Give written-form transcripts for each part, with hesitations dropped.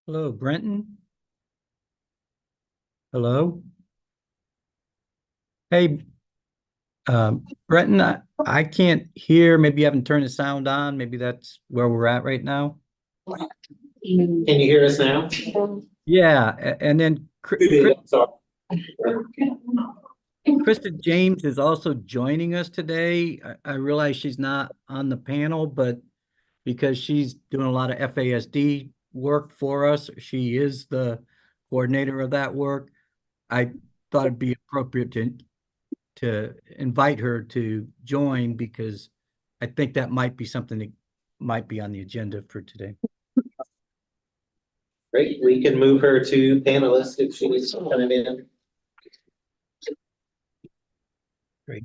Hello, Brenton. Hello. Hey, Brenton, I can't hear. Maybe you haven't turned the sound on. Maybe that's where we're at right now. Can you hear us now? Yeah, and then Sorry. Krista James is also joining us today. I realize she's not on the panel, but because she's doing a lot of FASD work for us, she is the coordinator of that work. I thought it'd be appropriate to invite her to join because I think that might be something that might be on the agenda for today. Great, we can move her to panelist if she needs to come in. Great.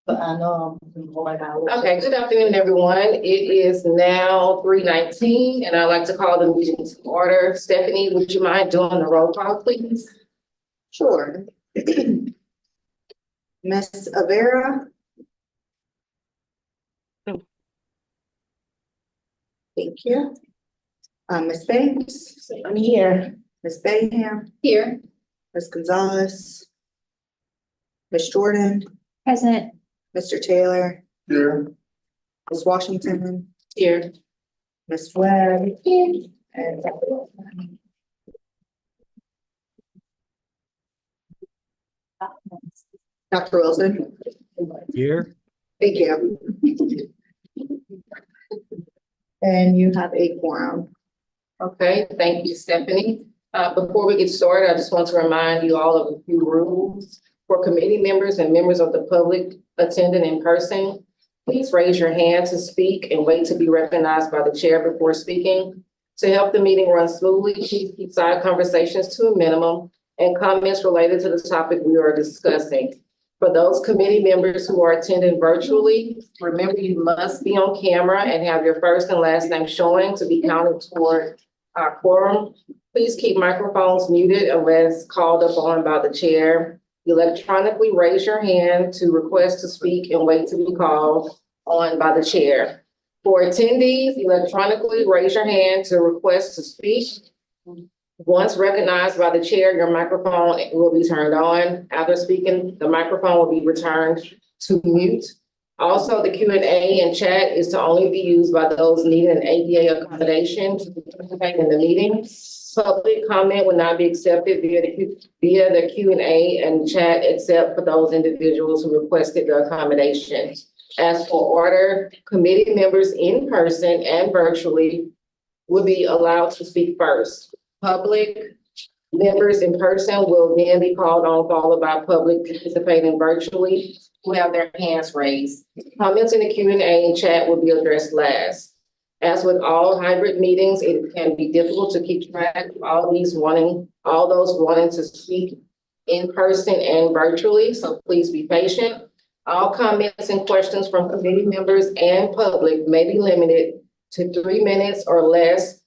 Okay, good afternoon, everyone. It is now 3:19, and I'd like to call the meeting to order. Stephanie, would you mind doing the roll call, please? Sure. Ms. Avera? Thank you. Ms. Banks? I'm here. Ms. Bayham? Here. Ms. Gonzalez? Ms. Jordan? Present. Mr. Taylor? Here. Ms. Washington? Here. Ms. Webb? And Dr. Wilson? Here. Thank you. And you have a quorum. Okay, thank you, Stephanie. Before we get started, I just want to remind you all of a few rules. For committee members and members of the public attending in person, please raise your hand to speak and wait to be recognized by the chair before speaking. To help the meeting run smoothly, please keep side conversations to a minimum and comments related to the topic we are discussing. For those committee members who are attending virtually, remember you must be on camera and have your first and last name showing to be counted toward our quorum. Please keep microphones muted unless called upon by the chair. Electronically raise your hand to request to speak and wait to be called on by the chair. For attendees, electronically raise your hand to request to speak. Once recognized by the chair, your microphone will be turned on. After speaking, the microphone will be returned to mute. Also, the Q&A and chat is to only be used by those needing an ADA accommodation to participate in the meeting. Public comment will not be accepted via the Q&A and chat, except for those individuals who requested the accommodation. As for order, committee members in person and virtually will be allowed to speak first. Public members in person will then be called on, followed by public participating virtually who have their hands raised. Comments in the Q&A and chat will be addressed last. As with all hybrid meetings, it can be difficult to keep track of all those wanting to speak in person and virtually, so please be patient. All comments and questions from committee members and public may be limited to 3 minutes or less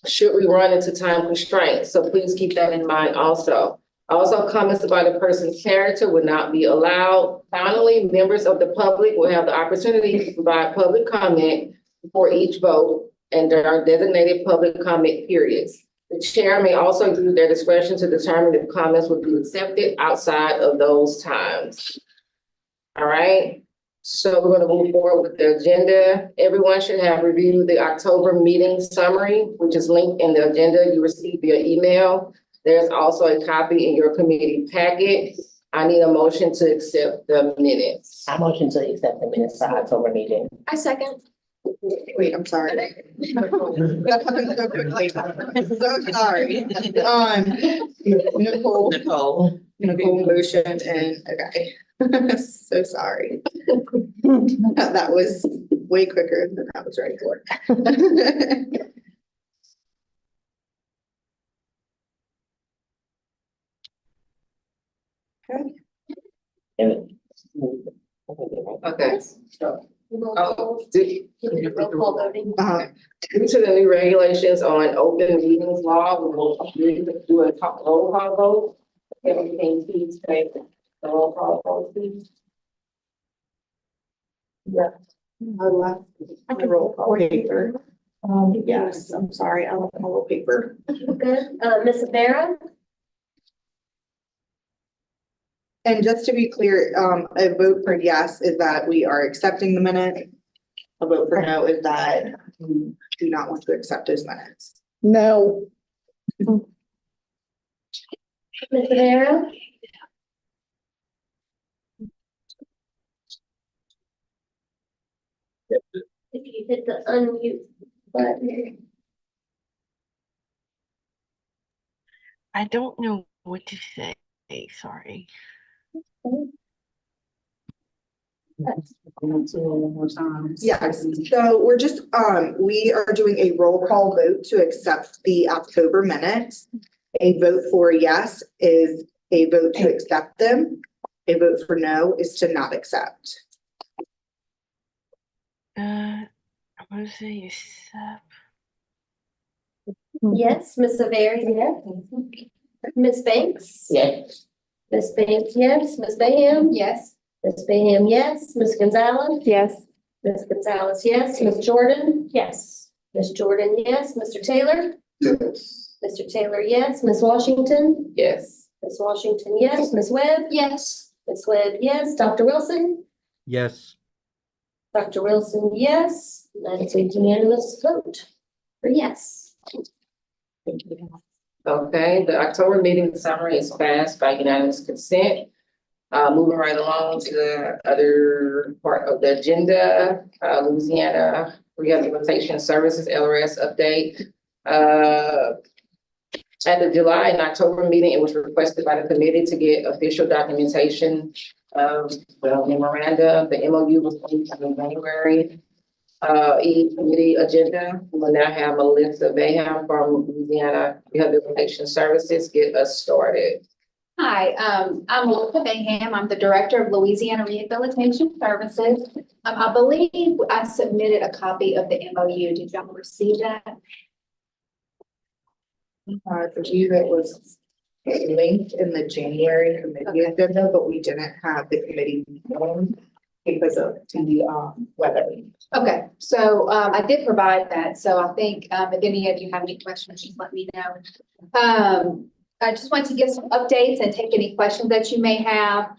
should we run into time constraints, so please keep that in mind also. Also, comments about a person's character would not be allowed. Finally, members of the public will have the opportunity to provide public comment before each vote, and there are designated public comment periods. The chair may also use their discretion to determine if comments would be accepted outside of those times. All right, so we're gonna move forward with the agenda. Everyone should have reviewed the October meeting summary, which is linked in the agenda you received via email. There's also a copy in your committee packet. I need a motion to accept the minutes. I motion to accept the minutes for October meeting. I second. Wait, I'm sorry. That happened so quickly. I'm so sorry. Nicole motion and, okay. So sorry. That was way quicker than I was ready for. Okay. Okay. Oh, Roll call voting. due to the new regulations on open meetings law, we will do a roll call vote. Everything please take the roll call vote, please. Yeah. I left the roll call paper. Yes, I'm sorry, I left my little paper. Good. Ms. Vera? And just to be clear, a vote for yes is that we are accepting the minute. A vote for no is that we do not want to accept those minutes. No. Ms. Vera? If you hit the unmute button. I don't know what to say, sorry. Yes, so we're just, we are doing a roll call vote to accept the October minutes. A vote for yes is a vote to accept them. A vote for no is to not accept. I want to say accept. Yes, Ms. Vera, yes. Ms. Banks? Yes. Ms. Banks, yes. Ms. Bayham? Yes. Ms. Bayham, yes. Ms. Gonzalez? Yes. Ms. Gonzalez, yes. Ms. Jordan? Yes. Ms. Jordan, yes. Mr. Taylor? Yes. Mr. Taylor, yes. Ms. Washington? Yes. Ms. Washington, yes. Ms. Webb? Yes. Ms. Webb, yes. Dr. Wilson? Yes. Dr. Wilson, yes. That's a unanimous vote for yes. Okay, the October meeting summary is passed by unanimous consent. Moving right along to the other part of the agenda, Louisiana Rehabilitation Services, LRS update. At the July and October meeting, it was requested by the committee to get official documentation of the memoranda. The MOU was released in January. Committee agenda, we will now have Melissa Bayham from Louisiana Rehabilitation Services get us started. Hi, I'm Melissa Bayham. I'm the Director of Louisiana Rehabilitation Services. I believe I submitted a copy of the MOU. Did y'all receive that? I believe it was linked in the January committee agenda, but we didn't have the committee meeting because of the weather. Okay, so I did provide that. So I think if any of you have any questions, just let me know. I just want to give some updates and take any questions that you may have.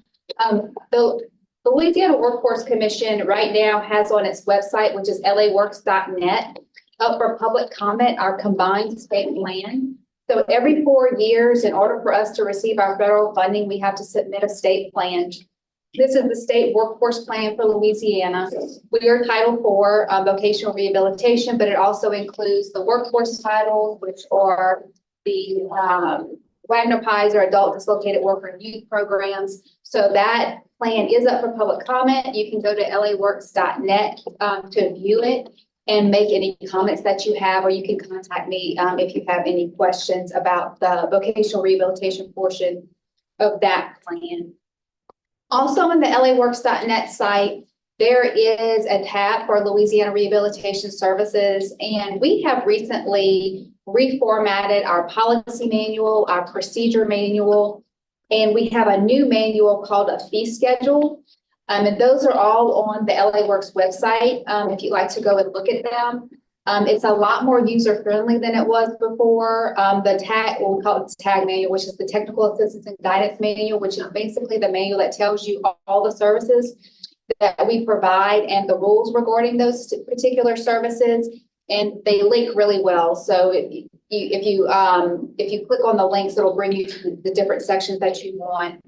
The The Louisiana Workforce Commission right now has on its website, which is laworks.net, up for public comment, our combined state plan. So every 4 years, in order for us to receive our federal funding, we have to submit a state plan. This is the state workforce plan for Louisiana. We are Title IV, vocational rehabilitation, but it also includes the workforce titles, which are the Wagner Pies or adult dislocated worker and youth programs. So that plan is up for public comment. You can go to laworks.net to view it and make any comments that you have, or you can contact me if you have any questions about the vocational rehabilitation portion of that plan. Also on the laworks.net site, there is a tab for Louisiana Rehabilitation Services, and we have recently reformatted our policy manual, our procedure manual, and we have a new manual called a fee schedule. And those are all on the LA Works website, if you'd like to go and look at them. It's a lot more user-friendly than it was before. The tag, well, we call it the tag manual, which is the technical assistance and guidance manual, which is basically the manual that tells you all the services that we provide and the rules regarding those particular services. And they link really well. So if you click on the links, it'll bring you to the different sections that you want.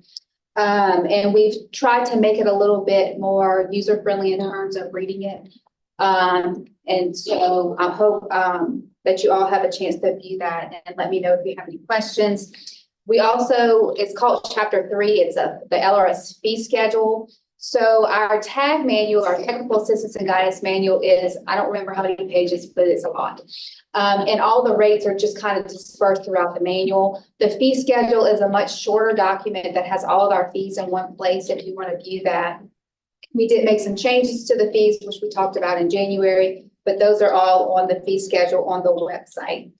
And we've tried to make it a little bit more user-friendly in terms of reading it. And so I hope that you all have a chance to view that and let me know if you have any questions. We also, it's called Chapter 3. It's the LRS fee schedule. So our tag manual, our technical assistance and guidance manual is, I don't remember how many pages, but it's a lot. And all the rates are just kind of dispersed throughout the manual. The fee schedule is a much shorter document that has all of our fees in one place if you want to view that. We did make some changes to the fees, which we talked about in January, but those are all on the fee schedule on the website.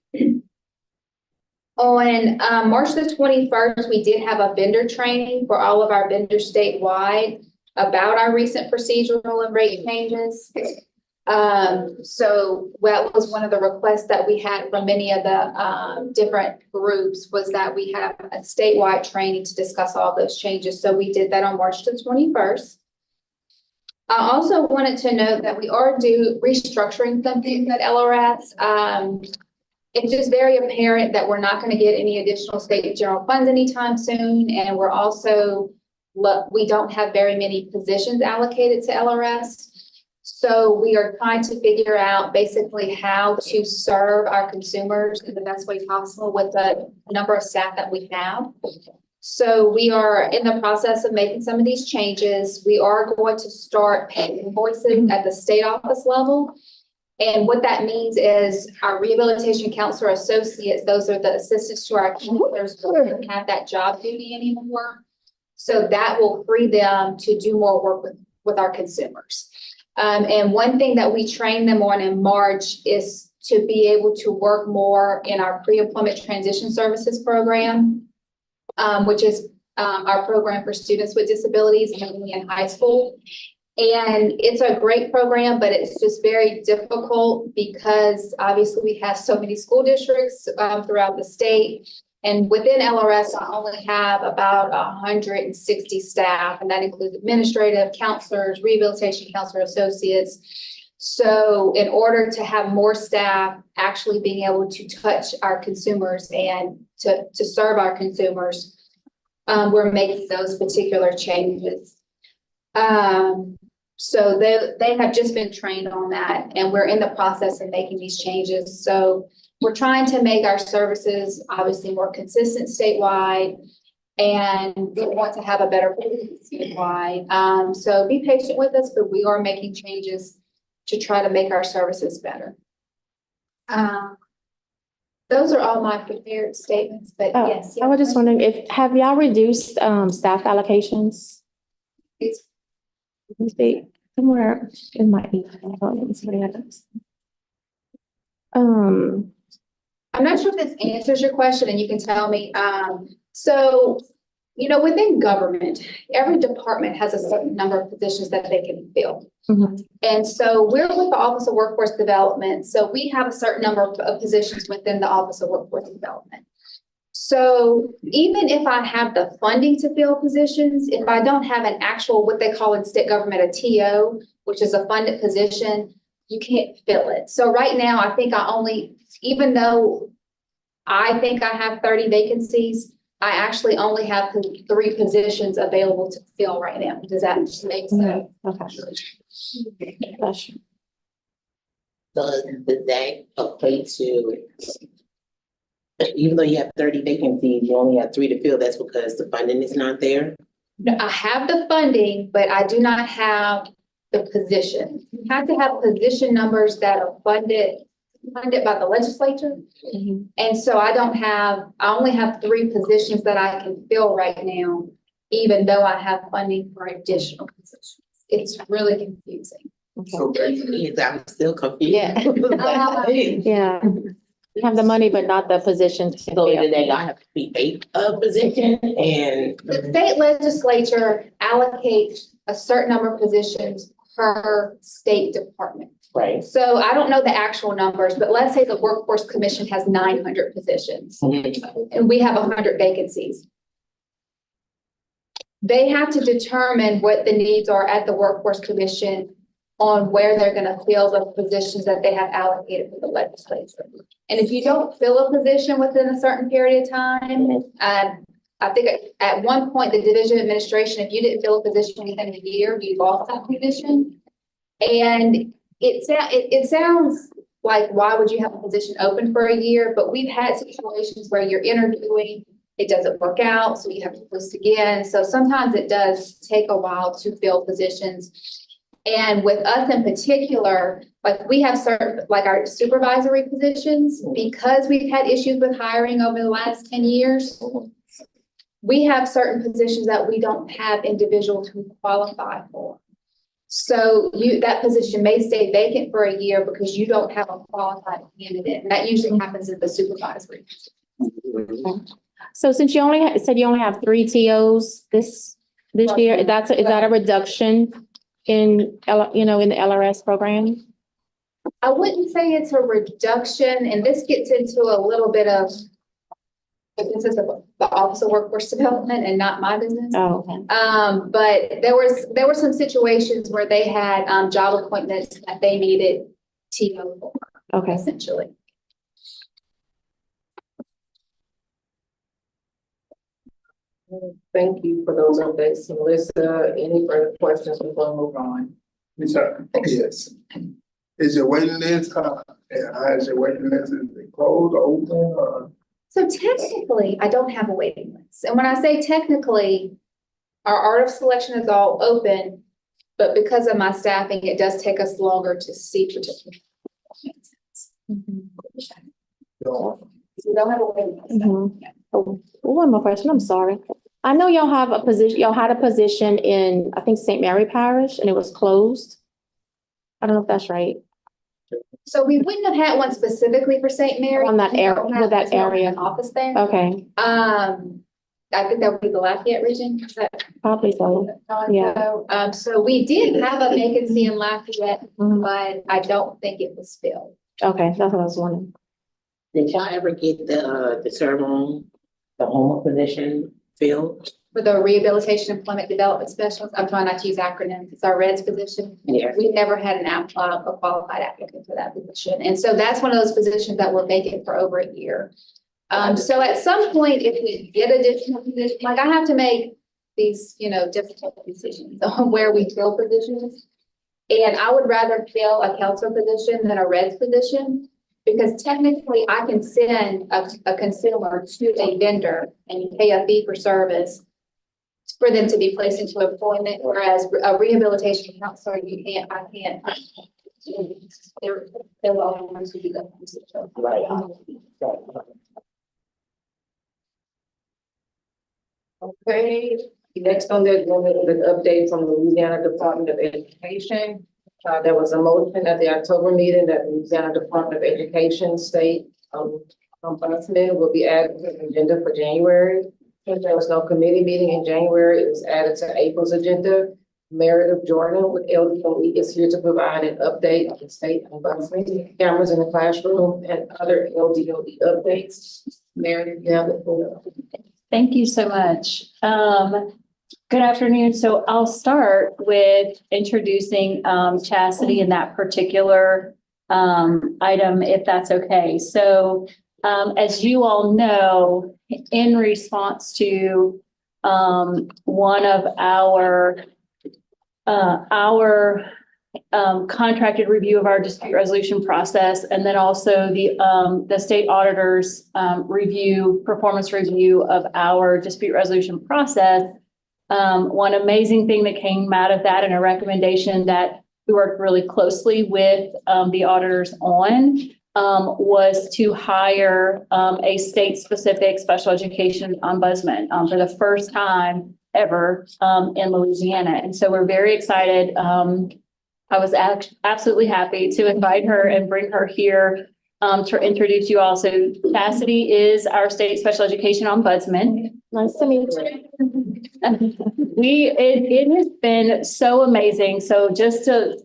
On March the 21st, we did have a vendor training for all of our vendors statewide about our recent procedural and rate changes. So that was one of the requests that we had from many of the different groups, was that we have a statewide training to discuss all those changes. So we did that on March the 21st. I also wanted to note that we are restructuring some things at LRS. It's just very apparent that we're not going to get any additional state general funds anytime soon. And we're also, we don't have very many positions allocated to LRS. So we are trying to figure out basically how to serve our consumers in the best way possible with the number of staff that we have. So we are in the process of making some of these changes. We are going to start paying invoices at the state office level. And what that means is our rehabilitation counselor associates, those are the assistants to our counselors, don't have that job duty anymore. So that will free them to do more work with our consumers. And one thing that we trained them on in March is to be able to work more in our pre-employment transition services program, which is our program for students with disabilities mainly in high school. And it's a great program, but it's just very difficult because obviously we have so many school districts throughout the state. And within LRS, I only have about 160 staff, and that includes administrative counselors, rehabilitation counselor associates. So in order to have more staff actually being able to touch our consumers and to serve our consumers, we're making those particular changes. So they have just been trained on that, and we're in the process of making these changes. So we're trying to make our services obviously more consistent statewide, and we want to have a better statewide. So be patient with us, but we are making changes to try to make our services better. Those are all my prepared statements, but yes. I was just wondering have y'all reduced staff allocations? It's Somewhere in my email. I'm not sure if this answers your question, and you can tell me. So, you know, within government, every department has a certain number of positions that they can fill. Mm-hmm. And so we're with the Office of Workforce Development. So we have a certain number of positions within the Office of Workforce Development. So even if I have the funding to fill positions, if I don't have an actual, what they call in state government, a TO, which is a funded position, you can't fill it. So right now, I think I only, even though I think I have 30 vacancies, I actually only have 3 positions available to fill right now. Does that make sense? Okay. Gotcha. Does that equate to, even though you have 30 vacancies, you only have 3 to fill, that's because the funding is not there? No, I have the funding, but I do not have the position. You have to have position numbers that are funded by the legislature. Mhm. And so I only have 3 positions that I can fill right now, even though I have funding for additional positions. It's really confusing. So basically, I'm still confused. Yeah. Yeah. You have the money, but not the position. to So fill. then they gotta have to create a position and. The state legislature allocates a certain number of positions per state department. Right. So I don't know the actual numbers, but let's say the Workforce Commission has 900 positions and we have 100 vacancies. They have to determine what the needs are at the Workforce Commission on where they're gonna fill the positions that they have allocated for the legislature. And if you don't fill a position within a certain period of time, I think at one point, the Division of Administration, if you didn't fill a position within a year, you lost that position. And it sounds like, why would you have a position open for a year? But we've had situations where you're interviewing, it doesn't work out, so you have to post again. So sometimes it does take a while to fill positions. And with us in particular, like we have certain, like our supervisory positions, because we've had issues with hiring over the last 10 years, we have certain positions that we don't have individuals who qualify for. So that position may stay vacant for a year because you don't have a qualified candidate. And that usually happens at the supervisory. So since you only said you only have 3 TOs this year, is that a reduction in, in the LRS program? I wouldn't say it's a reduction, and this gets into a little bit of, this is the Office of Workforce Development and not my business. Oh, okay. But there were some situations where they had job appointments that they needed TO for, Okay. essentially. Thank you for those updates, Melissa. Any further questions before we move on? Yes. Is your waiting list, is your waiting list, is it closed or open or? So technically, I don't have a waiting list. And when I say technically, our art of selection is all open, but because of my staffing, it does take us longer to see particular. No. We don't have a waiting list. Mhm. Oh, one more question. I'm sorry. I know y'all have a position, y'all had a position in, I think, St. Mary Parish, and it was closed. I don't know if that's right. So we wouldn't have had one specifically for St. Mary. On that area, with that We don't have area. an office there. Okay, I think that would be the Lafayette region. Is that probably so. Yeah. So we did have a vacancy in Lafayette, Mhm. but I don't think it was filled. Okay, that's what I was wondering. Did y'all ever get the serve on, the home position filled? For the Rehabilitation Employment Development Specialist, I'm trying not to use acronyms, it's our REDS position. Yeah. We never had a qualified applicant for that position. And so that's one of those positions that were vacant for over a year. So at some point, if we get additional positions, like I have to make these, difficult decisions on where we fill positions. And I would rather fill a counselor position than a REDS position. Because technically I can send a consumer to a vendor and you pay a fee for service for them to be placed into employment, whereas a rehabilitation counselor, I can't. They're all ones who do that. Right. Okay, next on the agenda is an update from the Louisiana Department of Education. There was a motion at the October meeting that the Louisiana Department of Education state ombudsman will be added to the agenda for January. Since there was no committee meeting in January, it was added to April's agenda. Meredith Jordan with LDOE is here to provide an update on the state ombudsman, cameras in the classroom, and other LDOE updates. Meredith, you have the floor. Thank you so much. Good afternoon. So I'll start with introducing Chastity in that particular item, if that's okay. So as you all know, in response to one of our contracted review of our dispute resolution process, and then also the state auditor's performance review of our dispute resolution process. One amazing thing that came out of that, and a recommendation that we worked really closely with the auditors on, was to hire a state-specific special education ombudsman for the first time ever in Louisiana. And so we're very excited. I was absolutely happy to invite her and bring her here to introduce you all. So Chastity is our state special education ombudsman. Nice to meet you. It has been so amazing. So just to,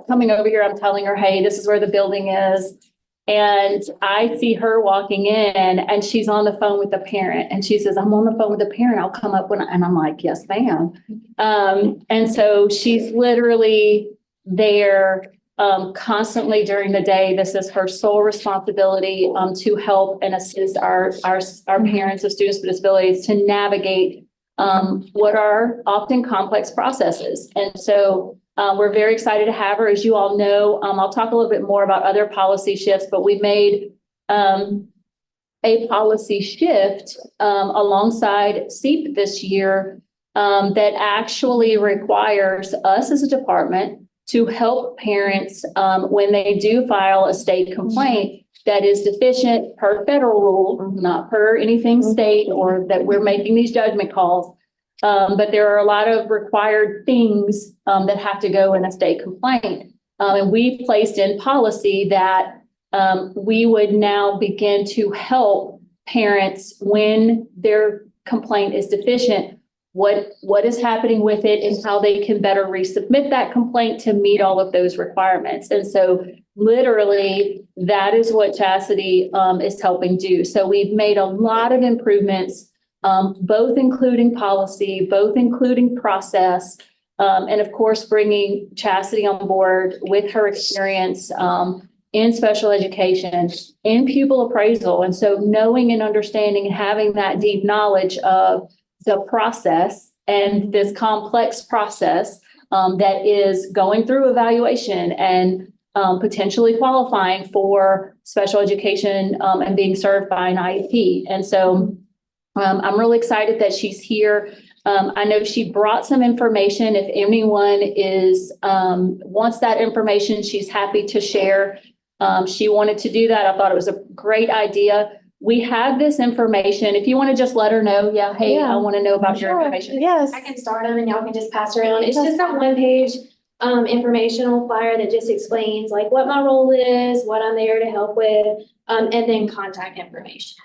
coming over here, I'm telling her, hey, this is where the building is. And I see her walking in and she's on the phone with the parent, and she says, I'm on the phone with the parent. I'll come up and I'm like, yes, ma'am. And so she's literally there constantly during the day. This is her sole responsibility to help and assist our parents of students with disabilities to navigate what are often complex processes. And so we're very excited to have her. As you all know, I'll talk a little bit more about other policy shifts, but we've made a policy shift alongside SEEP this year that actually requires us as a department to help parents when they do file a state complaint that is deficient per federal rule, not per anything state or that we're making these judgment calls. But there are a lot of required things that have to go in a state complaint. And we placed in policy that we would now begin to help parents when their complaint is deficient, what is happening with it and how they can better resubmit that complaint to meet all of those requirements. And so literally that is what Chastity is helping do. So we've made a lot of improvements, both including policy, both including process, and of course, bringing Chastity on board with her experience in special education, in pupil appraisal. And so knowing and understanding and having that deep knowledge of the process and this complex process that is going through evaluation and potentially qualifying for special education and being served by an IEP. And so I'm really excited that she's here. I know she brought some information. If anyone wants that information, she's happy to share. She wanted to do that. I thought it was a great idea. We have this information. If you want to just let her know, hey, I want to know about your information. Yes. I can start them and y'all can just pass around. It's just that 1-page informational flyer that just explains like what my role is, what I'm there to help with, and then contact information.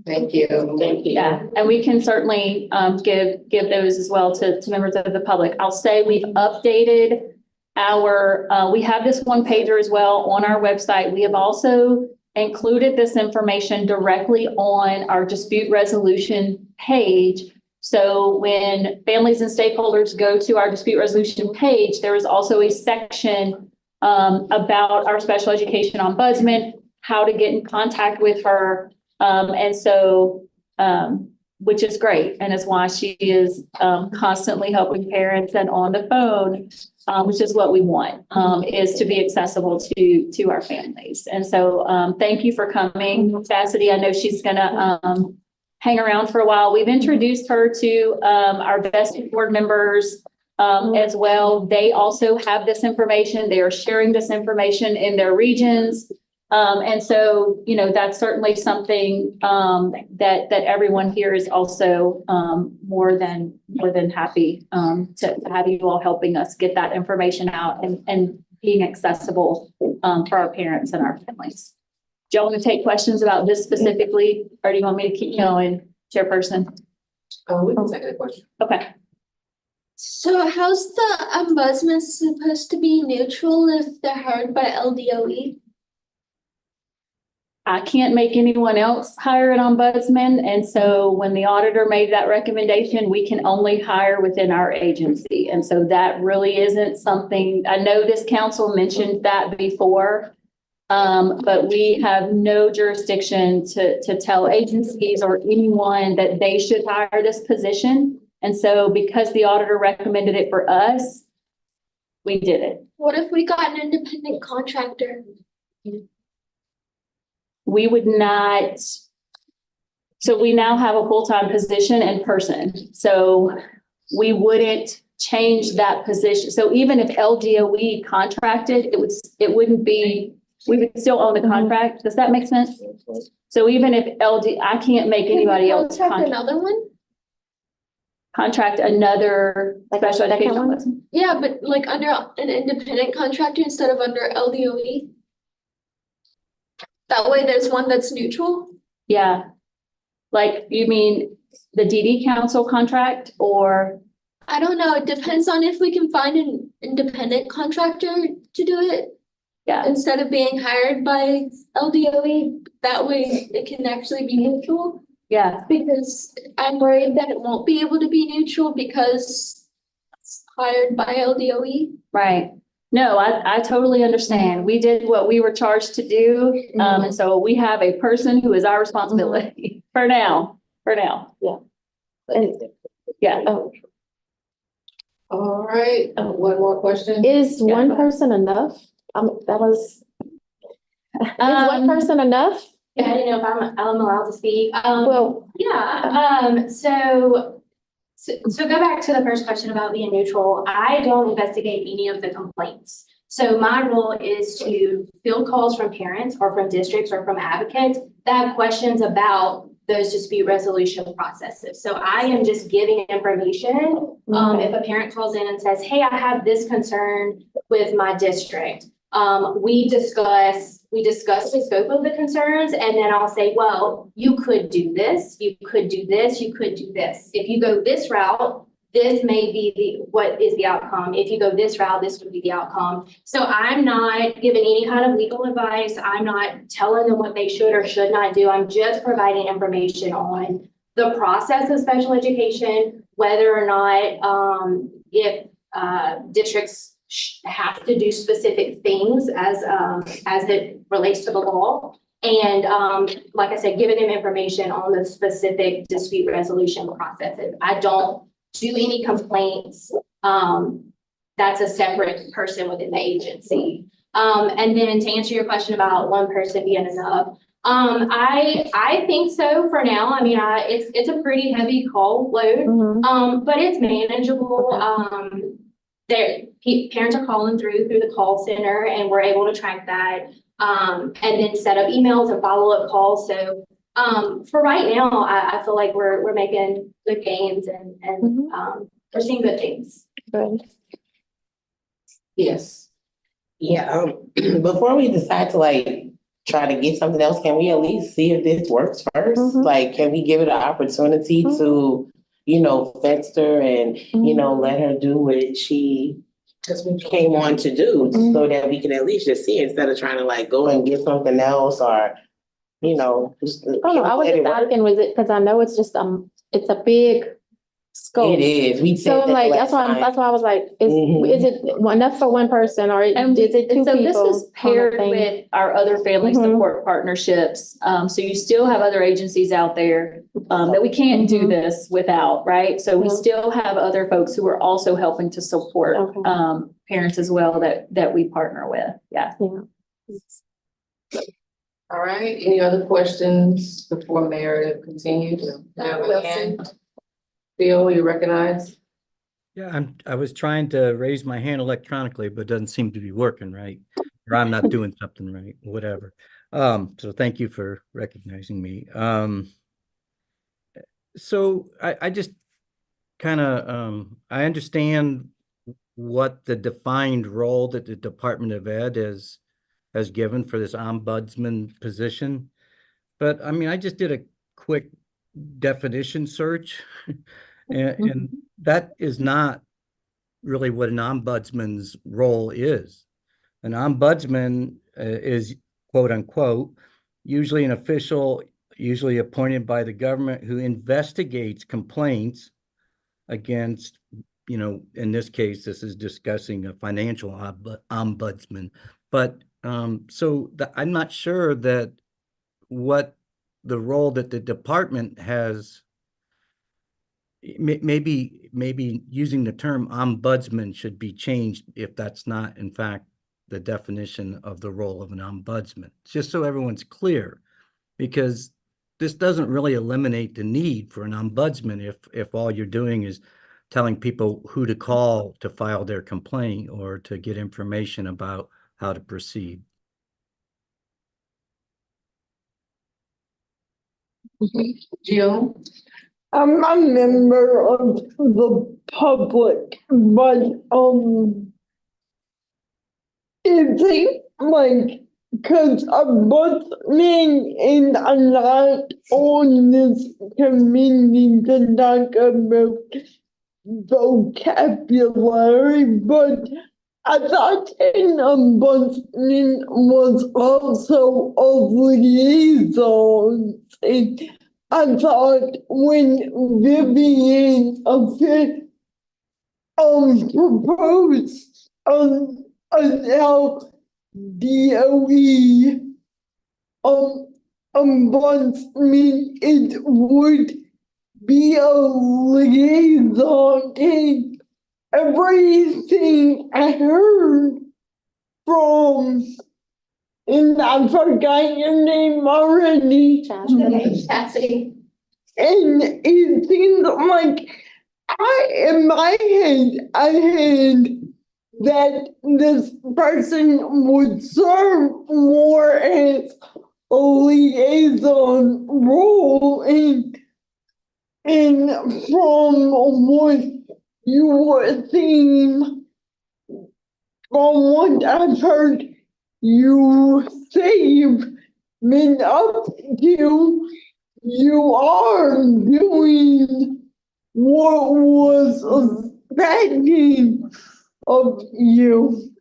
Thank you. Thank you. Yeah, and we can certainly give those as well to members of the public. I'll say we've updated we have this 1-pager as well on our website. We have also included this information directly on our dispute resolution page. So when families and stakeholders go to our dispute resolution page, there is also a section about our special education ombudsman, how to get in contact with her. And so, which is great. And is why she is constantly helping parents and on the phone, which is what we want, is to be accessible to our families. And so thank you for coming, Chastity. I know she's gonna hang around for a while. We've introduced her to our best board members as well. They also have this information. They are sharing this information in their regions. And so, that's certainly something that everyone here is also more than happy to have you all helping us get that information out and being accessible for our parents and our families. Do y'all want to take questions about this specifically, or do you want me to keep going, Chairperson? We can take that question. Okay. So how's the ombudsman supposed to be neutral if they're heard by LDOE? I can't make anyone else hire an ombudsman. And so when the auditor made that recommendation, we can only hire within our agency. And so that really isn't something, I know this council mentioned that before. But we have no jurisdiction to tell agencies or anyone that they should hire this position. And so because the auditor recommended it for us, we did it. What if we got an independent contractor? We would not. So we now have a full-time position in person. So we wouldn't change that position. So even if LDOE contracted, it wouldn't be, we would still own the contract. Does that make sense? So even if I can't make anybody else Contract another one? contract another Like a special second education one? ombudsman. Yeah, but like under an independent contractor instead of under LDOE? That way there's one that's neutral? Yeah. Like, you mean the DD council contract or? I don't know, it depends on if we can find an independent contractor to do it Yeah, instead of being hired by LDOE. That way it can actually be neutral, yeah, because I'm worried that it won't be able to be neutral because it's hired by LDOE. right. No, I totally understand. We did what we were charged to do. And so we have a person who is our responsibility for now. And, Yeah. oh, All right, one more question? is one person enough? That was, is one person enough? Yeah, I didn't know if I'm allowed to speak. Well, Yeah, so go back to the first question about being neutral. I don't investigate any of the complaints. So my role is to field calls from parents or from districts or from advocates that have questions about those dispute resolution processes. So I am just giving information. If a parent calls in and says, hey, I have this concern with my district. We discuss the scope of the concerns, and then I'll say, well, you could do this, you could do this, you could do this. If you go this route, this may be what is the outcome. If you go this route, this would be the outcome. So I'm not giving any kind of legal advice. I'm not telling them what they should or should not do. I'm just providing information on the process of special education, whether or not, if districts have to do specific things as it relates to the law. And like I said, giving them information on the specific dispute resolution processes. I don't do any complaints. That's a separate person within the agency. And then to answer your question about one person being enough, I think so for now. I mean, it's a pretty heavy call load, but it's manageable. Parents are calling through the call center, and we're able to track that, and then set up emails and follow-up calls. So for right now, I feel like we're making good gains and we're seeing good things. good. Yes. Yeah, before we decide to like try to get something else, can we at least see if this works first? Mhm. Like, can we give it an opportunity to, fester and, let her do what she came on to do so that we can at least just see it instead of trying to like go and get something else or, just. Oh, no, I was let just it work. asking, was it, because I know it's just, it's a big scope. It is. We said So I'm that like, last time. that's why I was like, Mhm. is it enough for one person or is And it two people? so this is paired kind of thing? with our other family Mhm. support partnerships. So you still have other agencies out there that we can't do Mhm. this without, right? So we Mhm. still have other folks who are also helping to support Okay. parents as well that we partner with. Yeah. All right, any other questions before Meredith continues? Wilson. Bill, you recognize? Yeah, I was trying to raise my hand electronically, but it doesn't seem to be working right. Or I'm not doing something right, whatever. So thank you for recognizing me. So I just kind of, I understand what the defined role that the Department of Ed has given for this ombudsman position. But I mean, I just did a quick definition search and that is not really what an ombudsman's role is. An ombudsman is, quote unquote, usually an official, usually appointed by the government, who investigates complaints against, in this case, this is discussing a financial ombudsman. But so I'm not sure that what the role that the department has, maybe using the term ombudsman should be changed if that's not in fact the definition of the role of an ombudsman, just so everyone's clear, because this doesn't really eliminate the need for an ombudsman if all you're doing is telling people who to call to file their complaint or to get information about how to proceed. Jill? I'm a member of the public, but it seems like, cause a busman is a lot on this committee to talk about vocabulary, but I thought an ombudsman was also a liaison. And I thought when Vivian proposed an LDOE ombudsman, it would be a liaison. And everything I heard from, and I forgot your name already. Chastity. And it seems like in my head, I had that this person would serve more as a liaison role, and from what you were saying, from what I've heard you say, been up to, you are doing what was expected of you.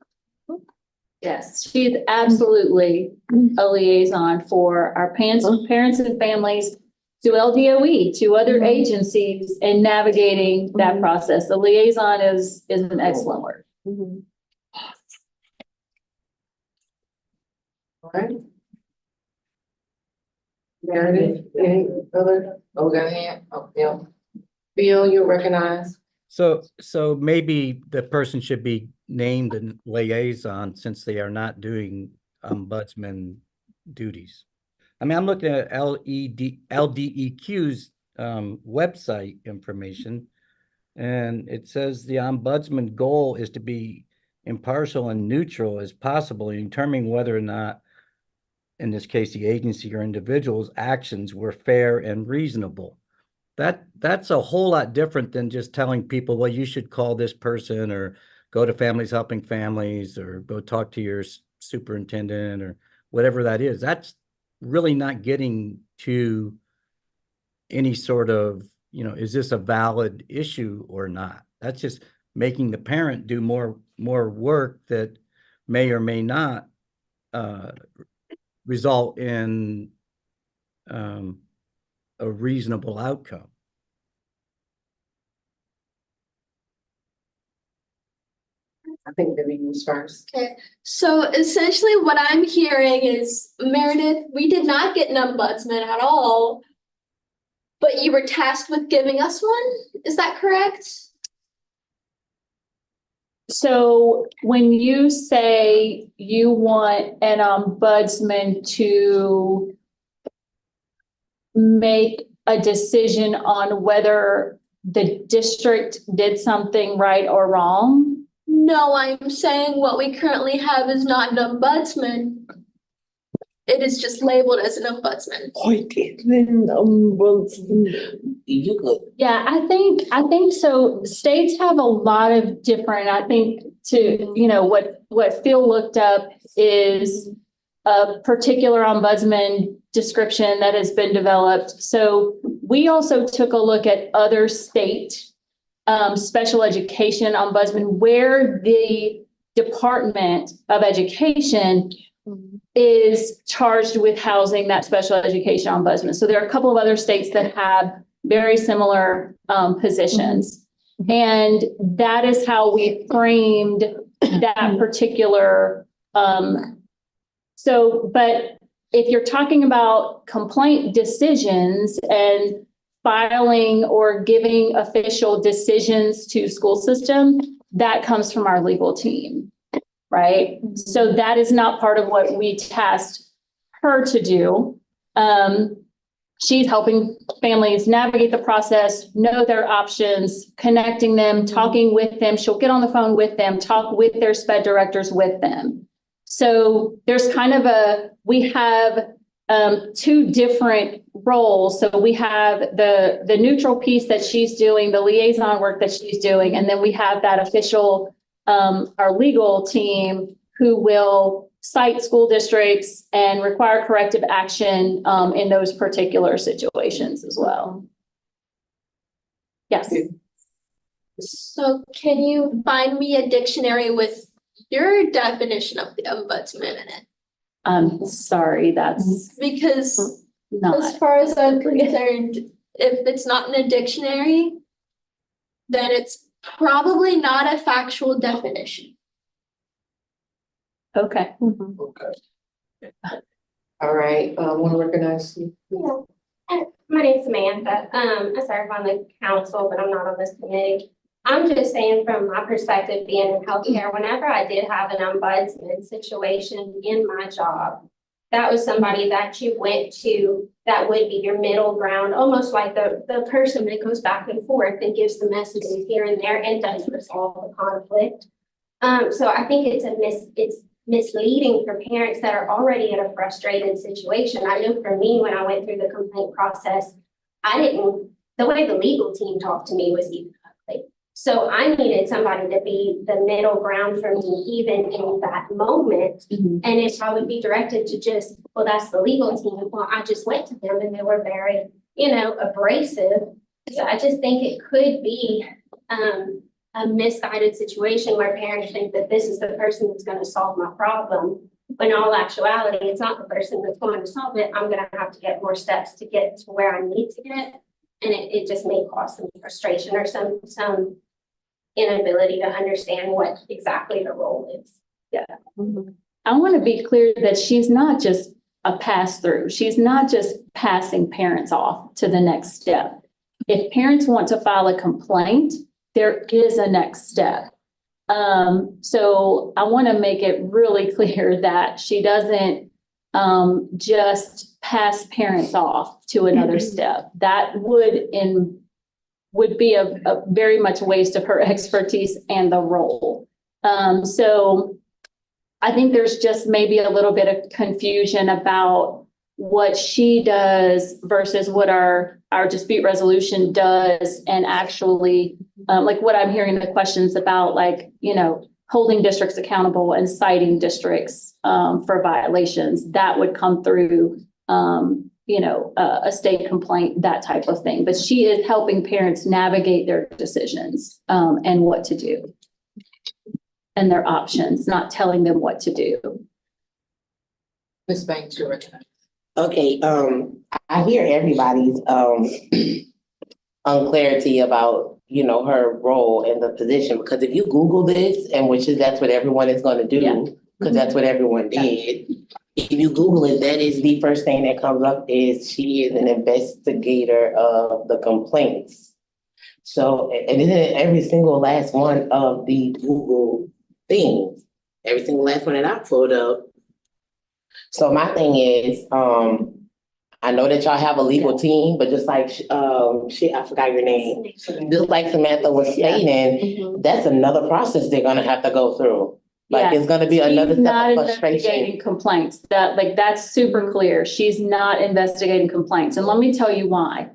Yes, she's absolutely a liaison for our parents and families, to LDOE, to other agencies, and navigating that process. The liaison is an excellent word. All right. Meredith, any other? Oh, got a hand? Oh, Bill. Bill, you're recognized. So maybe the person should be named a liaison since they are not doing ombudsman duties. I mean, I'm looking at LDEQ's website information, and it says the ombudsman goal is to be impartial and neutral as possible in determining whether or not, in this case, the agency or individual's actions were fair and reasonable. That's a whole lot different than just telling people, well, you should call this person or go to Families Helping Families or go talk to your superintendent or whatever that is. That's really not getting to any sort of, is this a valid issue or not? That's just making the parent do more work that may or may not result in a reasonable outcome. I think Vivian was first. Okay, so essentially what I'm hearing is, Meredith, we did not get an ombudsman at all, but you were tasked with giving us one. Is that correct? So when you say you want an ombudsman to make a decision on whether the district did something right or wrong? No, I'm saying what we currently have is not an ombudsman. It is just labeled as an ombudsman. What is an ombudsman? You could. Yeah, I think so. States have a lot of different, I think what Phil looked up is a particular ombudsman description that has been developed. So we also took a look at other state special education ombudsman, where the Department of Education is charged with housing that special education ombudsman. So there are a couple of other states that have very similar positions. And that is how we framed that particular, but if you're talking about complaint decisions and filing or giving official decisions to school system, that comes from our legal team, right? So that is not part of what we tasked her to do. She's helping families navigate the process, know their options, connecting them, talking with them. She'll get on the phone with them, talk with their SPED directors with them. So there's kind of we have two different roles. So we have the neutral piece that she's doing, the liaison work that she's doing, and then we have that official, our legal team who will cite school districts and require corrective action in those particular situations as well. Yes. So can you find me a dictionary with your definition of the ombudsman in it? I'm sorry, that's Because as not, far as I'm concerned, if it's not in a dictionary, then it's probably not a factual definition. okay. Okay. All right, want to recognize you? Yeah. My name's Samantha. I serve on the council, but I'm not on this committee. I'm just saying from my perspective, being in healthcare, whenever I did have an ombudsman situation in my job, that was somebody that you went to that would be your middle ground, almost like the person that goes back and forth and gives the messages here and there and does resolve the conflict. So I think it's misleading for parents that are already in a frustrated situation. I know for me, when I went through the complaint process, the way the legal team talked to me was even ugly. So I needed somebody to be the middle ground for me, even in that moment. And if I would be directed to just, well, that's the legal team, well, I just went to them and they were very, abrasive. So I just think it could be a misguided situation where parents think that this is the person that's going to solve my problem. When in all actuality, it's not the person that's going to solve it. I'm going to have to get more steps to get to where I need to get. And it just may cause some frustration or some inability to understand what exactly the role is. Yeah. I want to be clear that she's not just a pass-through. She's not just passing parents off to the next step. If parents want to file a complaint, there is a next step. So I want to make it really clear that she doesn't just pass parents off to another step. That would be a very much waste of her expertise and the role. So I think there's just maybe a little bit of confusion about what she does versus what our dispute resolution does, and actually, like what I'm hearing the questions about, like, holding districts accountable and citing districts for violations, that would come through, a state complaint, that type of thing. But she is helping parents navigate their decisions and what to do and their options, not telling them what to do. Ms. Banks, you're recognized. Okay, I hear everybody's unclarity about, her role in the position, because if you Google this, and that's what everyone is gonna do, because that's what everyone did. If you Google it, that is the first thing that comes up, is she is an investigator of the complaints. So, and then every single last one of the Google things, every single last one that I pulled up. So my thing is, I know that y'all have a legal team, but just like, I forgot your name. Just like Samantha was stating, that's another process they're gonna have to go through. Like, it's gonna be another She's step not of frustration. investigating complaints. That's super clear. She's not investigating complaints. And let me tell you why.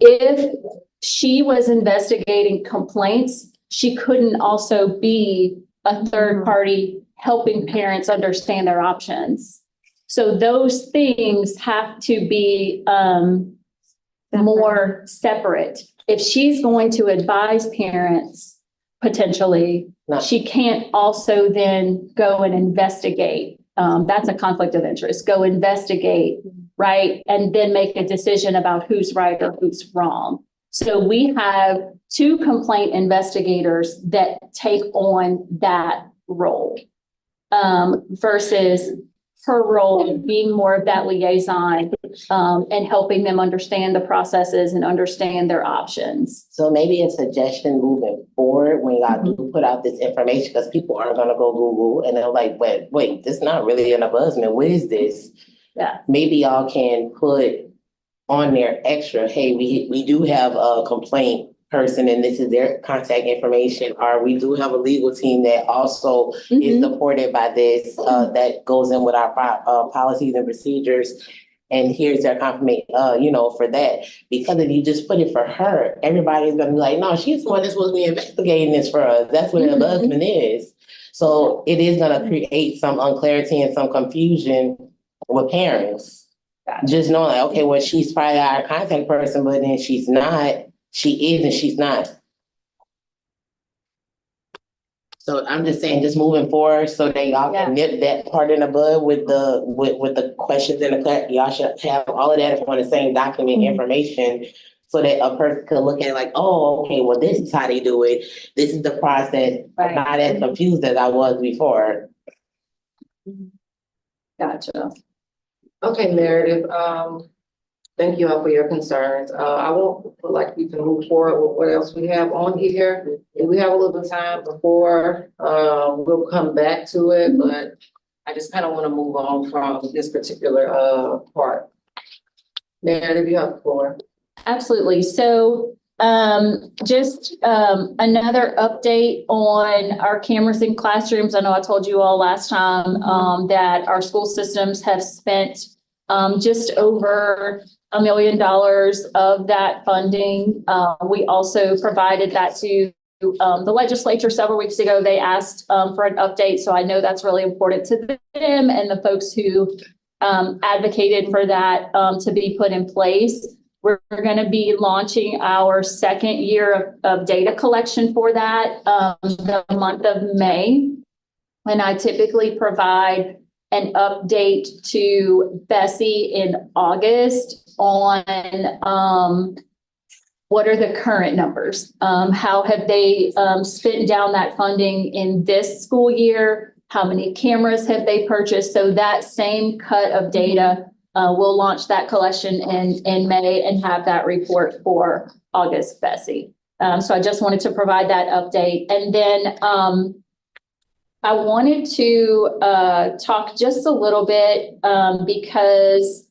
If she was investigating complaints, she couldn't also be a third party helping parents understand their options. So those things have to be more separate. If she's going to advise parents, potentially, No. she can't also then go and investigate That's a conflict of interest. Go investigate, right? And then make a decision about who's right or who's wrong. So we have 2 complaint investigators that take on that role, versus her role being more of that liaison, and helping them understand the processes and understand their options. So maybe a suggestion moving forward when y'all do put out this information, because people are gonna go Google and they're like, wait, this is not really an ombudsman. What is this? Yeah. Maybe y'all can put on there extra, hey, we do have a complaint person and this is their contact information, or we do have a legal team that also is supported by this, that goes in with our policies and procedures. And here's their confirmation, for that. Because if you just put it for her, everybody's gonna be like, no, she's the one that's supposed to be investigating this for us. That's what an ombudsman is. So it is gonna create some unclarity and some confusion with parents. Just knowing like, okay, well, she's probably our contact person, but then she's not. She is and she's not. So I'm just saying, just moving forward so that y'all can nip that part in the bud with the questions and y'all should have all of that on the same document information so that a person could look at it like, oh, okay, well, this is how they do it. This is the process. I'm not as confused as I was before. Gotcha. Okay, Meredith, thank you all for your concerns. I would like we can move forward with what else we have on here. If we have a little bit of time before, we'll come back to it, but I just kind of want to move on from this particular part. Meredith, you have the floor. Absolutely. So just another update on our cameras in classrooms. I know I told you all last time that our school systems have spent just over $1 million of that funding. We also provided that to the legislature several weeks ago. They asked for an update. So I know that's really important to them and the folks who advocated for that to be put in place. We're going to be launching our 2nd year of data collection for that the month of May. And I typically provide an update to Bessie in August on what are the current numbers? How have they spent down that funding in this school year? How many cameras have they purchased? So that same cut of data, we'll launch that collection in May and have that report for August, Bessie. So I just wanted to provide that update. And then I wanted to talk just a little bit because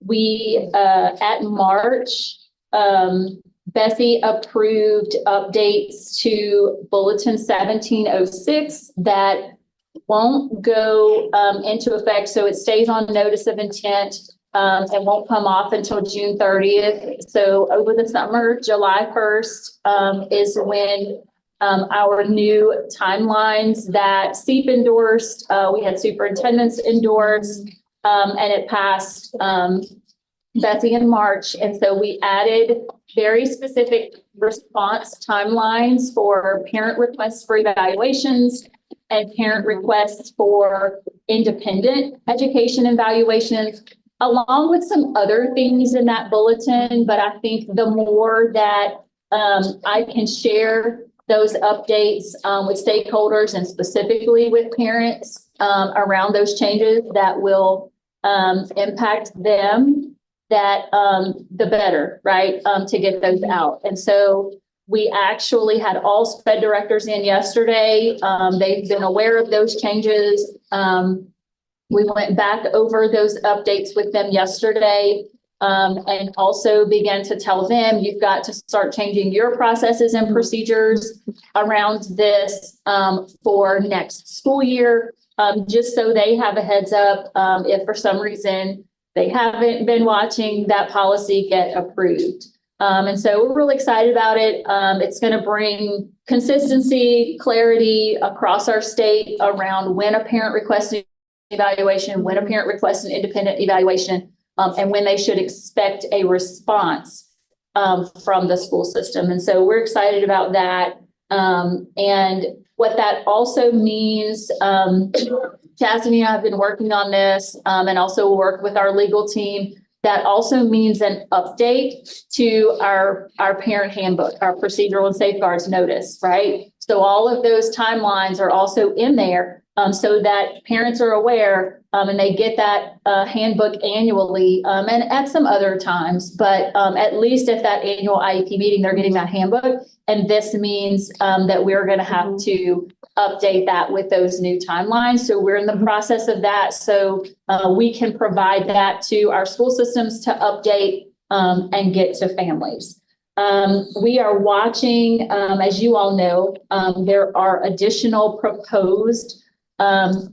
we, at March, Bessie approved updates to Bulletin 1706 that won't go into effect. So it stays on notice of intent and won't come off until June 30th. So over the summer, July 1st is when our new timelines that SEEP endorsed, we had superintendents endorse, and it passed Bessie in March. And so we added very specific response timelines for parent requests for evaluations and parent requests for independent education evaluations, along with some other things in that bulletin. But I think the more that I can share those updates with stakeholders and specifically with parents around those changes that will impact them, that the better, right, to get those out. And so we actually had all SPED directors in yesterday. They've been aware of those changes. We went back over those updates with them yesterday and also began to tell them, you've got to start changing your processes and procedures around this for next school year, just so they have a heads up if for some reason they haven't been watching that policy get approved. And so we're really excited about it. It's going to bring consistency, clarity across our state around when a parent requests an evaluation, when a parent requests an independent evaluation, and when they should expect a response from the school system. And so we're excited about that. And what that also means, Chastity and I have been working on this, and also work with our legal team. That also means an update to our parent handbook, our procedural and safeguards notice, right? So all of those timelines are also in there, so that parents are aware, and they get that, handbook annually, and at some other times, but, at least at that annual IEP meeting, they're getting that handbook. And this means, that we're gonna have to update that with those new timelines. So we're in the process of that. So, we can provide that to our school systems to update, and get to families. We are watching, as you all know, there are additional proposed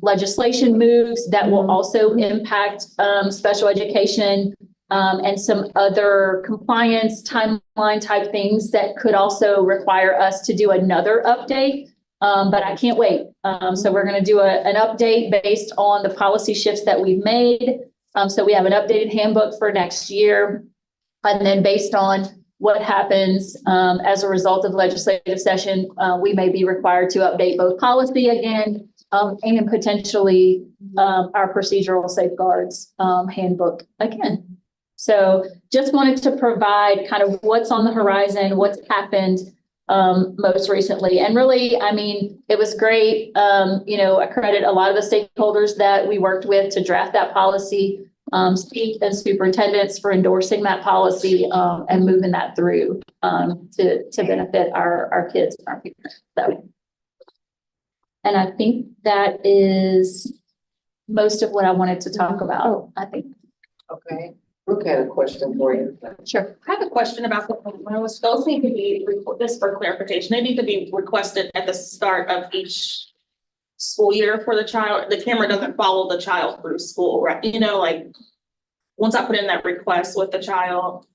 legislation moves that will also impact special education and some other compliance timeline type things that could also require us to do another update. But I can't wait. So we're going to do an update based on the policy shifts that we've made. So we have an updated handbook for next year. And then based on what happens as a result of legislative session, we may be required to update both policy again and potentially our procedural safeguards handbook again. So just wanted to provide kind of what's on the horizon, what's happened most recently. And really, I mean, it was great. I credit a lot of the stakeholders that we worked with to draft that policy, Steve and superintendents for endorsing that policy and moving that through to benefit our kids and our parents. So, and I think that is most of what I wanted to talk about, I think. Okay, Brooke had a question for you. Sure. I have a question about the those need to be, this for clarification, they need to be requested at the start of each school year for the child. The camera doesn't follow the child through school, right? Like once I put in that request with the child.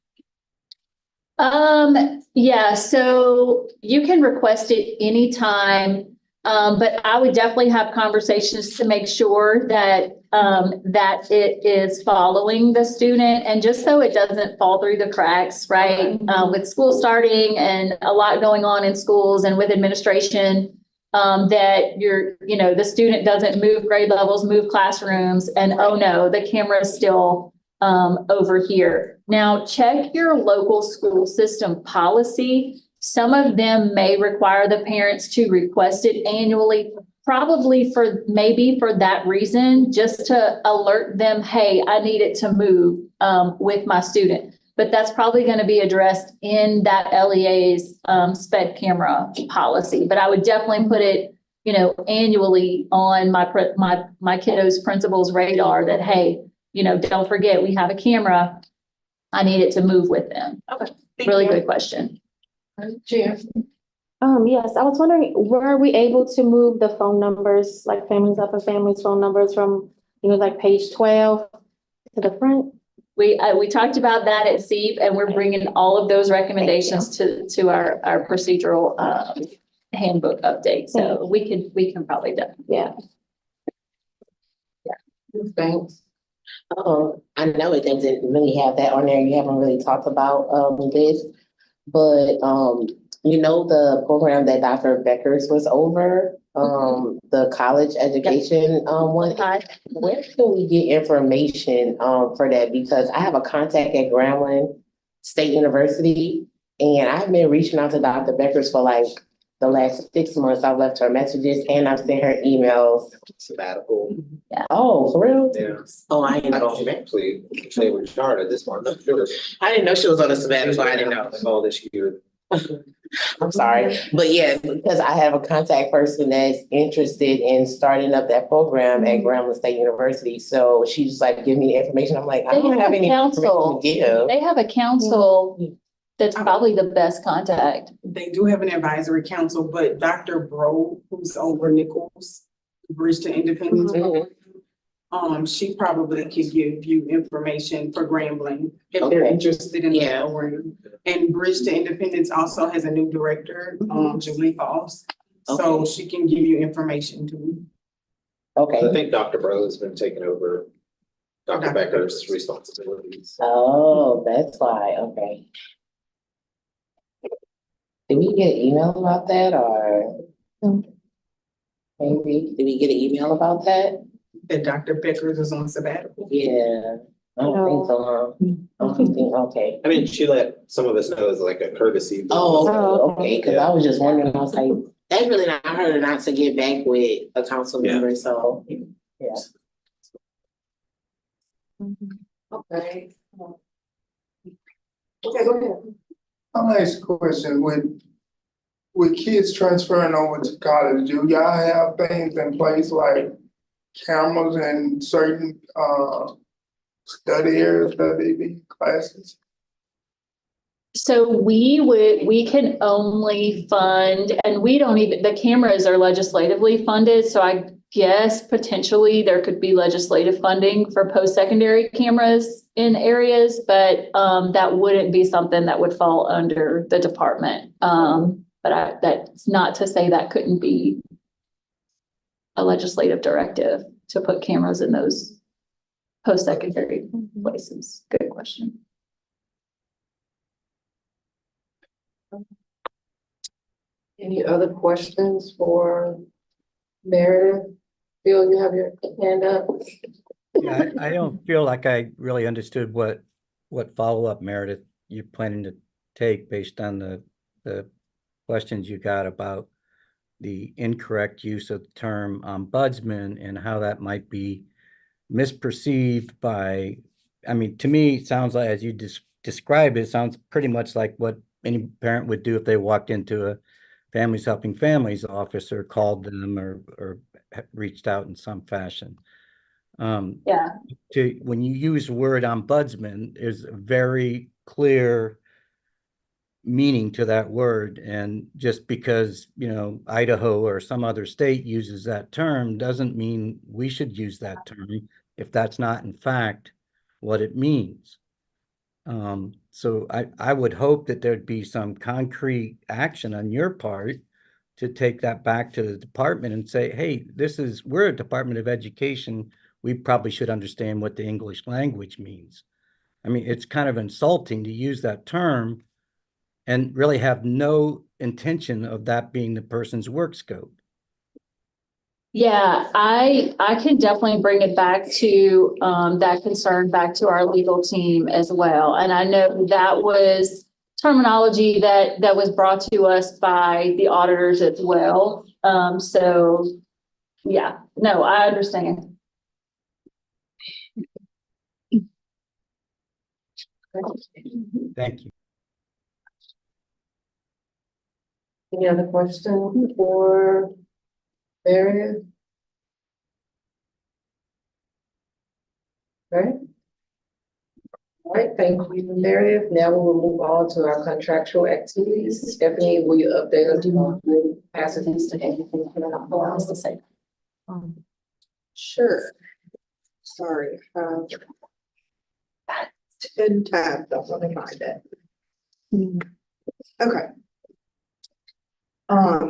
Yeah, so you can request it anytime. But I would definitely have conversations to make sure that that it is following the student, and just so it doesn't fall through the cracks, right? With school starting and a lot going on in schools and with administration, that the student doesn't move grade levels, move classrooms, and oh no, the camera is still over here. Now check your local school system policy. Some of them may require the parents to request it annually, probably for that reason, just to alert them, hey, I need it to move with my student. But that's probably going to be addressed in that LEA's sped camera policy. But I would definitely put it, annually on my kiddo's principal's radar that, hey, don't forget, we have a camera. I need it to move with them. Okay. Really good question. Cheers. Yes, I was wondering, were we able to move the phone numbers, like Families Up and Families phone numbers from, like page 12 to the front? We talked about that at SEEP, and we're bringing all of those recommendations to our procedural handbook update. So we can probably do. Yeah. Thanks. I know it doesn't really have that on there. You haven't really talked about this, but the program that Dr. Beckers was over, the college education one. Where can we get information for that? Because I have a contact at Grambling State University, and I've been reaching out to Dr. Beckers for like the last 6 months. I've left her messages and I've sent her emails. Sabbatical. Yeah. Oh, for real? Yeah. Oh, I didn't know. She actually started this month. I'm sure. I didn't know she was on a sabbatical. I didn't know. All this year. I'm sorry. But yeah, because I have a contact person that's interested in starting up that program at Grambling State University. So she's like, give me the information. I'm like, I don't have any counsel. information to give. They have a counsel that's probably the best contact. They do have an advisory council, but Dr. Bro, who's over Nichols, Bridge to Independence, she probably could give you information for Grambling if they're interested in the program. And Bridge to Independence also has a new director, Julie Foss. So she can give you information too. Okay. I think Dr. Bro has been taking over Dr. Becker's responsibilities. Oh, that's why. Okay. Did we get an email about that, or maybe did we get an email about that? that Dr. Beckers is on sabbatical. Yeah, I don't think so, huh? I don't think, okay. I mean, she let some of us know as like a courtesy. Oh, okay, cause Yeah. I was just wondering, I was like, that's really not her not to get back with a council Yeah. member, so, yeah. Okay. Okay, go ahead. I'm gonna ask a question, with kids transferring over to college, do y'all have things in place like cameras in certain, study areas that they be classes? So we can only fund, and we don't even, the cameras are legislatively funded, so I guess potentially there could be legislative funding for post-secondary cameras in areas, but that wouldn't be something that would fall under the department. But that's not to say that couldn't be a legislative directive to put cameras in those post-secondary places. Good question. Any other questions for Meredith? Bill, you have your hand up? Yeah, I don't feel like I really understood what follow-up, Meredith, you're planning to take based on the questions you got about the incorrect use of the term ombudsman and how that might be misperceived by, I mean, to me, it sounds like, as you describe it, sounds pretty much like what any parent would do if they walked into a Families Helping Families office or called them or reached out in some fashion. Yeah. When you use the word ombudsman, there's a very clear meaning to that word, and just because, you know, Idaho or some other state uses that term doesn't mean we should use that term if that's not in fact what it means. So I would hope that there'd be some concrete action on your part to take that back to the department and say, hey, we're a Department of Education. We probably should understand what the English language means. I mean, it's kind of insulting to use that term and really have no intention of that being the person's work scope. Yeah, I can definitely bring it back to that concern back to our legal team as well. And I know that was terminology that was brought to us by the auditors as well. So yeah, no, I understand. Thank you. Any other question for Meredith? Okay. All right, thank you, Meredith. Now we will move on to our contractual activities. Stephanie, will you update us on the capacities to anything that allow us to say? Sure. Sorry. 10 tabs, don't let me find it. Okay.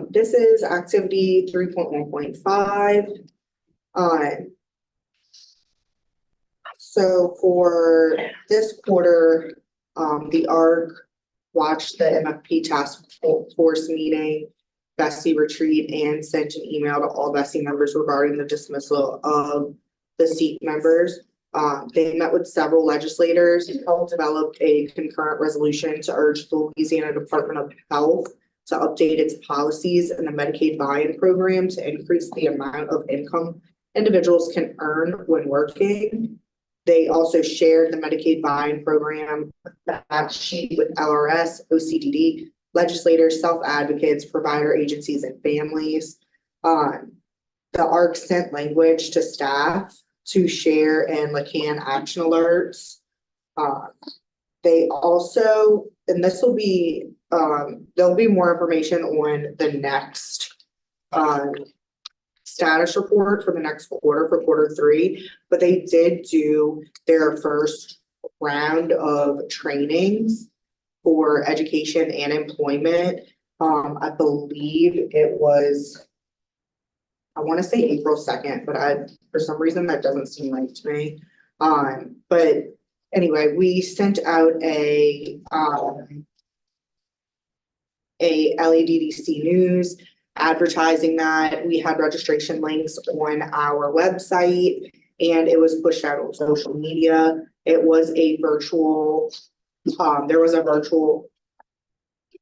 This is activity 3.1.5. So for this quarter, the ARC watched the MFP task force meeting, Bessie retreat, and sent an email to all Bessie members regarding the dismissal of the seat members. They met with several legislators and helped develop a concurrent resolution to urge the Louisiana Department of Health to update its policies in the Medicaid buy-in program to increase the amount of income individuals can earn when working. They also shared the Medicaid buy-in program fact sheet with LRS, OCDD, legislators, self-advocates, provider agencies, and families. The ARC sent language to staff to share in LACAN action alerts. They also, and this will be, there'll be more information on the next status report for the next quarter, for Q3, but they did do their first round of trainings for education and employment. I believe it was, I want to say April 2nd, but for some reason that doesn't seem right to me. But anyway, we sent out a LADDC news advertising that. We had registration links on our website and it was pushed out on social media. It was a virtual, it was a virtual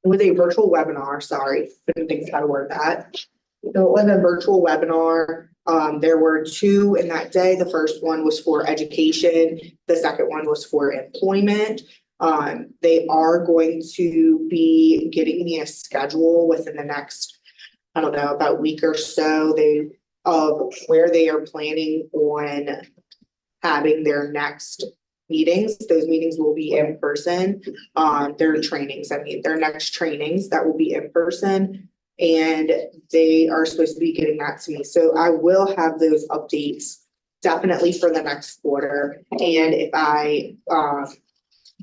webinar, sorry, couldn't think of how to word that. So it was a virtual webinar. There were two in that day. The first one was for education. The second one was for employment. They are going to be getting me a schedule within the next, I don't know, about week or so. Where they are planning on having their next meetings. Those meetings will be in person. Their trainings, their next trainings that will be in person. And they are supposed to be getting that to me. So I will have those updates definitely for the next quarter. And if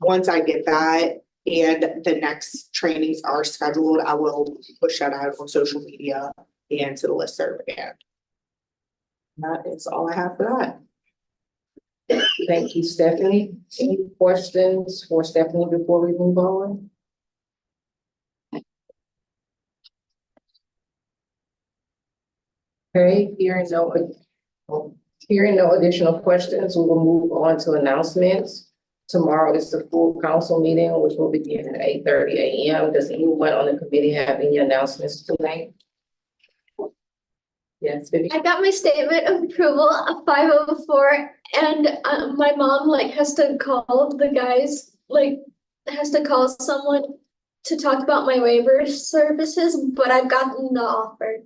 once I get that and the next trainings are scheduled, I will push that out on social media and to the listserv again. That is all I have for that. Thank you, Stephanie. Any questions for Stephanie before we move on? Okay, hearing no additional questions, we will move on to announcements. Tomorrow is the full council meeting, which will begin at 8:30 a.m. Does anyone on the committee have any announcements tonight? Yes, Vivi? I got my statement of approval of 504 and my mom has to call the guys, has to call someone to talk about my waiver services, but I've gotten the offer.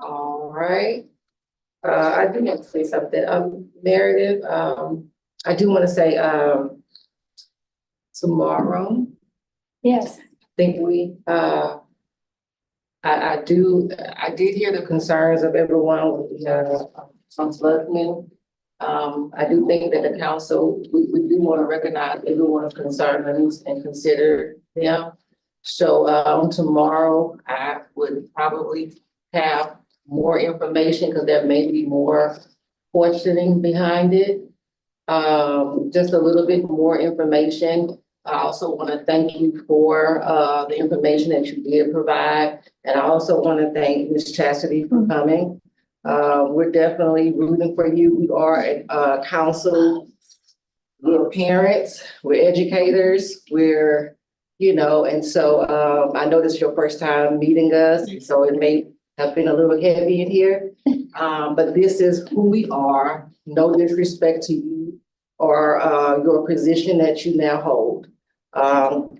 All right. I do want to say something. Meredith, I do want to say tomorrow. Yes. Think I did hear the concerns of everyone with the flooding. I do think that the council, we do want to recognize everyone's concerns and consider them. So tomorrow I would probably have more information because there may be more questioning behind it. Just a little bit more information. I also want to thank you for the information that you did provide. And I also want to thank Ms. Chastity for coming. We're definitely rooting for you. We are a council, we're parents, we're educators, and so I know this is your first time meeting us, so it may have been a little heavy in here. But this is who we are. No disrespect to you or your position that you now hold.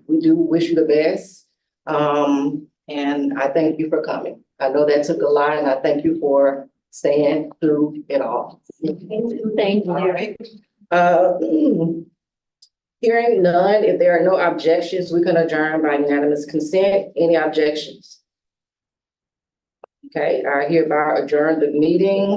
We do wish you the best. And I thank you for coming. I know that took a lot, and I thank you for staying through it all. Thank you. All right. Hearing none, if there are no objections, we can adjourn by unanimous consent. Any objections? Okay, I hereby adjourn the meeting.